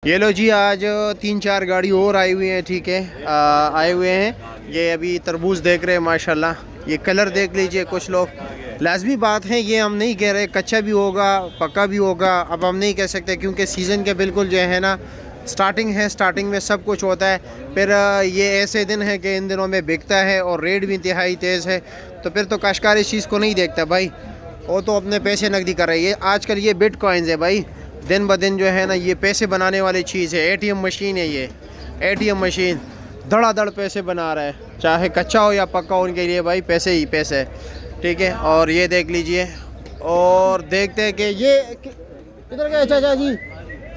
ये लो जी, आज 3-4 गाड़ी और आई हुई हैं। ठीक है, आए हुए हैं। ये अभी तरबूज देख रहे हैं माशाल्लाह। ये कलर देख लीजिए। कुछ लोग, लाजमी बात है, ये हम नहीं कह रहे कच्चा भी होगा पक्का भी होगा, अब हम नहीं कह सकते क्योंकि सीज़न के बिल्कुल जो है ना स्टार्टिंग है। स्टार्टिंग में सब कुछ होता है। फिर ये ऐसे दिन है कि इन दिनों में बिकता है और रेट भी इंतहाई तेज़ है, तो फिर तो काश्तकार इस चीज़ को नहीं देखता भाई, वो तो अपने पैसे नकदी कर रही है। आजकल ये बिटकॉइंस है भाई, दिन ब दिन जो है ना ये पैसे बनाने वाली चीज़ है। एटीएम मशीन है ये, एटीएम मशीन धड़ाधड़ पैसे बना रहा है, चाहे कच्चा हो या पक्का हो, उनके लिए भाई पैसे ही पैसे है। ठीक है, और ये देख लीजिए और देखते हैं कि ये किधर गए चाचा जी,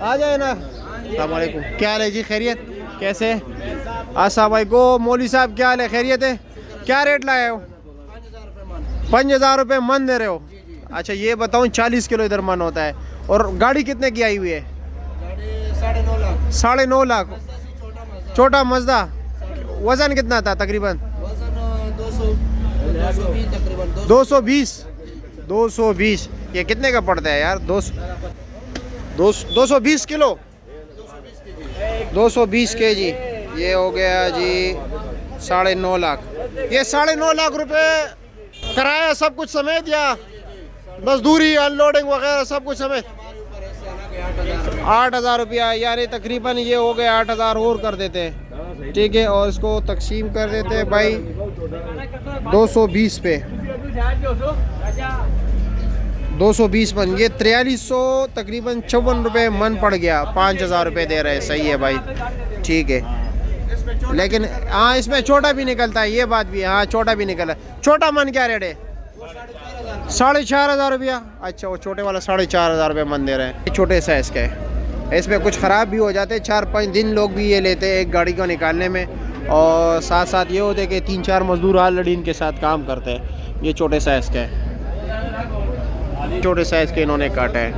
आ जाए ना। अस्सलाम वालेकुम, क्या हाल है जी, खैरियत कैसे? अस्सलाम वालेकुम मौलवी साहब, क्या हाल है, खैरियत है? क्या रेट लाए हो? 5,000 रुपये मन दे रहे हो? अच्छा ये बताऊँ 40 किलो इधर मन होता है। और गाड़ी कितने की आई हुई है? 9.5 लाख। छोटा मजदा। वजन कितना था तकरीबन? 220। ये कितने का पड़ता है यार? 220 किलो, 220 केजी। ये हो गया जी 9.5 लाख। ये 9.5 लाख रुपए किराया सब कुछ समेत या मजदूरी अनलोडिंग वगैरह सब कुछ समेत? 8,000 रुपया, यानी तकरीबन ये हो गए 8,000 और कर देते हैं। ठीक है, और इसको तकसीम कर देते हैं भाई 220 पे, 220 मन, ये 4300 तकरीबन 54 रुपये मन पड़ गया। 5,000 रुपये दे रहे हैं, सही है भाई। ठीक है, लेकिन हाँ इसमें छोटा भी निकलता है, ये बात भी है। हाँ छोटा भी निकला। छोटा मन क्या रेट है? 4,500 रुपया। अच्छा, वो छोटे वाला 4,500 रुपये मन दे रहे हैं। छोटे साइज़ का है, इसमें कुछ ख़राब भी हो जाते हैं। 4-5 दिन लोग भी ये लेते हैं एक गाड़ी को निकालने में, और साथ साथ ये होते हैं कि 3-4 मजदूर ऑलरेडी इनके साथ काम करते हैं। ये छोटे साइज़ का है, छोटे साइज़ के इन्होंने काटा है।